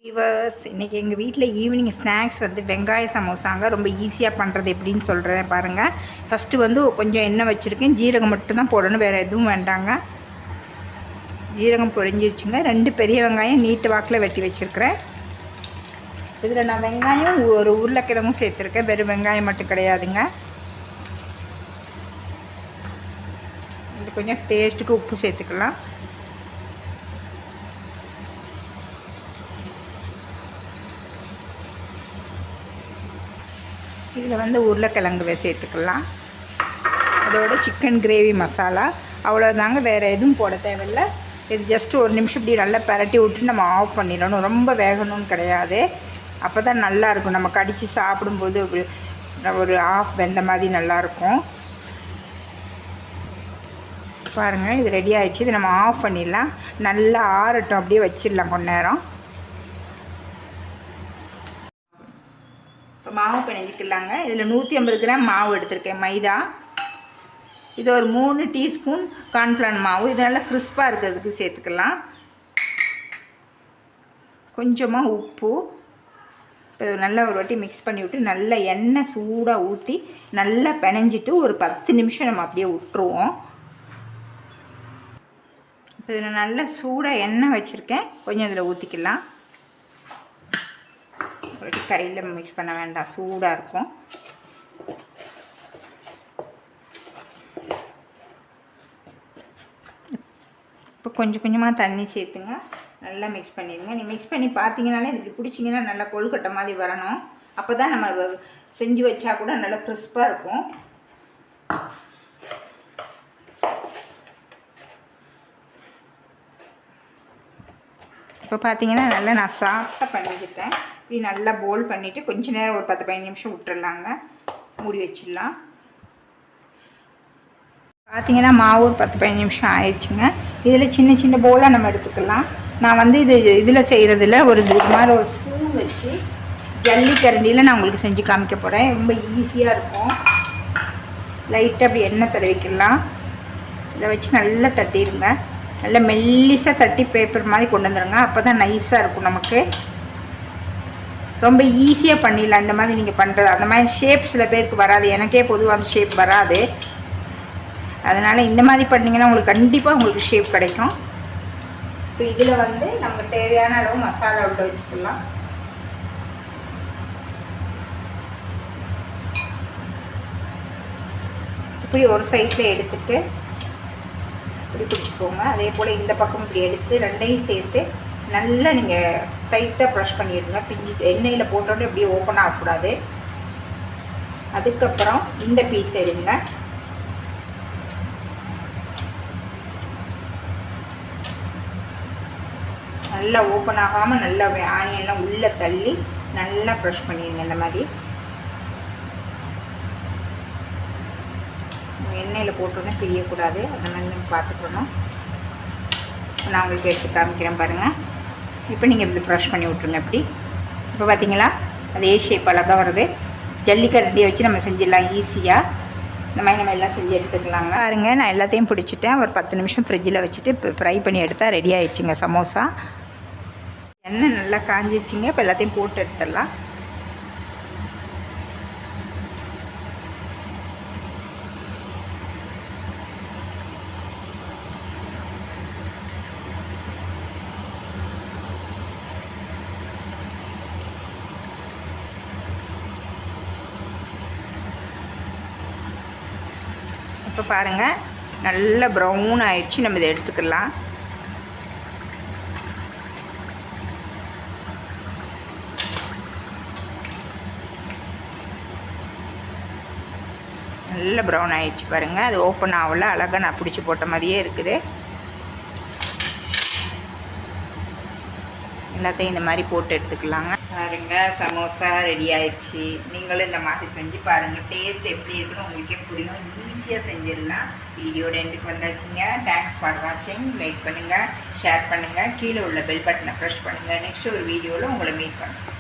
Viewers, இன்றைக்கி எங்கள் வீட்டில் ஈவினிங் ஸ்நாக்ஸ் வந்து வெங்காய சமோசாங்க. ரொம்ப ஈஸியாக பண்ணுறது எப்படின்னு சொல்கிறேன் பாருங்கள். ஃபஸ்ட்டு வந்து கொஞ்சம் எண்ணெய் வச்சுருக்கேன். ஜீரகம் மட்டும்தான் போடணும், வேறு எதுவும் வேண்டாங்க. ஜீரகம் பொரிஞ்சிருச்சுங்க. 2 பெரிய வெங்காயம் நீட்டு வாக்கில் வெட்டி வச்சுருக்கிறேன். இதில் நான் வெங்காயம் ஒரு உருளைக்கிழங்கும் சேர்த்துருக்கேன். வெறும் வெங்காயம் மட்டும் கிடையாதுங்க. இது கொஞ்சம் டேஸ்ட்டுக்கு உப்பு சேர்த்துக்கலாம். இதில் வந்து உருளைக்கிழங்கு சேர்த்துக்கலாம். அதோட சிக்கன் கிரேவி மசாலா அவ்வளோதாங்க, வேறு எதுவும் போட தேவையில்லை. இது ஜஸ்ட்டு ஒரு நிமிஷம் இப்படி நல்லா பரட்டி விட்டு நம்ம ஆஃப் பண்ணிடணும். ரொம்ப வேகணும்னு கிடையாது, அப்போ தான் நல்லாயிருக்கும். நம்ம கடித்து சாப்பிடும்போது ஒரு ஆஃப் வெந்த மாதிரி நல்லாயிருக்கும். பாருங்கள், இது ரெடி ஆகிடுச்சு. இது நம்ம ஆஃப் பண்ணிடலாம். நல்லா ஆறட்டும், அப்படியே வச்சிடலாம் கொஞ்ச நேரம். இப்போ மாவு பிணைஞ்சிக்கலாங்க. இதில் 150 கிராம் மாவு எடுத்திருக்கேன், மைதா. இது ஒரு 3 டீஸ்பூன் கார்ன்ஃப்ளவர் மாவு. இது நல்லா கிறிஸ்பாக இருக்கிறதுக்கு சேர்த்துக்கலாம். கொஞ்சமாக உப்பு. இப்போ நல்லா ஒரு வாட்டி மிக்ஸ் பண்ணி விட்டு நல்லா எண்ணெய் சூடாக ஊற்றி நல்லா பிணைஞ்சிட்டு ஒரு 10 நிமிஷம் நம்ம அப்படியே விட்டுருவோம். இப்போ இதில் நல்லா சூடாக எண்ணெய் வச்சுருக்கேன், கொஞ்சம் இதில் ஊற்றிக்கலாம். கையில் மிக்ஸ் பண்ண வேண்டாம், சூடாக இருக்கும். இப்போ கொஞ்சம் கொஞ்சமாக தண்ணி சேர்த்துங்க, நல்லா மிக்ஸ் பண்ணிடுங்க. நீ மிக்ஸ் பண்ணி பார்த்தீங்கனாலே இப்படி பிடிச்சிங்கன்னா நல்லா கொழுக்கட்டை மாதிரி வரணும். அப்போ தான் நம்ம செஞ்சு வச்சா கூட நல்லா கிறிஸ்பாக இருக்கும். இப்போ பார்த்தீங்கன்னா நல்லா நான் சாஃப்டாக பண்ணிக்கிட்டேன். இப்படி நல்லா போல் பண்ணிவிட்டு கொஞ்சம் நேரம் ஒரு 10-15 நிமிஷம் விட்டுறலாங்க. மூடி வச்சிடலாம். பார்த்தீங்கன்னா மாவு ஒரு 10-15 நிமிஷம் ஆயிடுச்சுங்க. இதில் சின்ன சின்ன போலாக நம்ம எடுத்துக்கலாம். நான் வந்து இதில் செய்கிறதில்ல, ஒரு மாதிரி ஒரு ஸ்பூன் வச்சு ஜல்லிக்கரண்டியில் நான் உங்களுக்கு செஞ்சு காமிக்க போகிறேன். ரொம்ப ஈஸியாக இருக்கும். லைட்டாக அப்படி எண்ணெய் தடவிக்கலாம். இதை வச்சு நல்லா தட்டிடுங்க. நல்லா மெல்லிசாக தட்டி பேப்பர் மாதிரி கொண்டு வந்துடுங்க. அப்போ தான் நைஸாக இருக்கும். நமக்கு ரொம்ப ஈஸியாக பண்ணிடலாம். இந்த மாதிரி நீங்கள் பண்ணுறது அந்த மாதிரி ஷேப் சில பேருக்கு வராது. எனக்கே பொதுவாக அந்த ஷேப் வராது. அதனால் இந்த மாதிரி பண்ணிங்கன்னா உங்களுக்கு கண்டிப்பாக உங்களுக்கு ஷேப் கிடைக்கும். இப்போ இதில் வந்து நமக்கு தேவையான அளவு மசாலா உள்ள வச்சுக்கலாம். இப்படி ஒரு சைடில் எடுத்துட்டு இப்படி பிடிச்சிக்கோங்க. அதே போல் இந்த பக்கம் இப்படி எடுத்து ரெண்டையும் சேர்த்து நல்லா நீங்கள் டைட்டாக ப்ரஷ் பண்ணிடுங்க. பிஞ்சு எண்ணெயில் போட்டோன்னே இப்படியே ஓப்பன் ஆகக்கூடாது. அதுக்கப்புறம் இந்த பீஸ் எடுங்க. நல்லா ஓப்பன் ஆகாமல் நல்லா ஆனியன்லாம் உள்ளே தள்ளி நல்லா ப்ரஷ் பண்ணிடுங்க. இந்த மாதிரி எண்ணெயில் போட்டோன்னே பிரியக்கூடாது. அந்த மாதிரி நம்ம பார்த்துக்கணும். நான் உங்களுக்கு எடுத்து காமிக்கிறேன் பாருங்கள். இப்போ நீங்கள் இப்படி ப்ரஷ் பண்ணி விட்ருங்க. இப்படி இப்போ பார்த்தீங்களா, அதே ஷேப் அழகாக வருது. ஜல்லிக்கரண்டியை வச்சு நம்ம செஞ்சிடலாம் ஈஸியாக. இந்த மாதிரி நம்ம எல்லாம் செஞ்சு எடுத்துக்கலாங்க. பாருங்க, நான் எல்லாத்தையும் பிடிச்சிட்டேன். ஒரு 10 நிமிஷம் ஃப்ரிட்ஜில் வச்சுட்டு இப்போ ஃப்ரை பண்ணி எடுத்தால் ரெடி ஆகிடுச்சிங்க சமோசா. எண்ணெய் நல்லா காஞ்சிருச்சிங்க. இப்போ எல்லாத்தையும் போட்டு எடுத்துடலாம். இப்போ பாருங்கள், நல்ல ப்ரௌன் ஆயிடுச்சு. நம்ம இதை எடுத்துக்கலாம். நல்ல ப்ரௌன் ஆயிடுச்சு பாருங்கள். அது ஓப்பன் ஆகல, அழகாக நான் பிடிச்சி போட்ட மாதிரியே இருக்குது. எல்லாத்தையும் இந்த மாதிரி போட்டு எடுத்துக்கலாங்க. பாருங்கள், சமோசா ரெடி ஆயிடுச்சு. நீங்களும் இந்த மாதிரி செஞ்சு பாருங்கள். டேஸ்ட் எப்படி இருக்குன்னு உங்களுக்கே புரியும். ஈஸியாக செஞ்சிடலாம். வீடியோட எண்டுக்கு வந்தாச்சுங்க. தேங்க்ஸ் ஃபார் வாட்சிங். லைக் பண்ணுங்கள், ஷேர் பண்ணுங்கள், கீழே உள்ள பெல் பட்டனை ப்ரெஸ் பண்ணுங்கள். நெக்ஸ்ட் ஒரு வீடியோவில் உங்களை மீட் பண்ணுறேன்.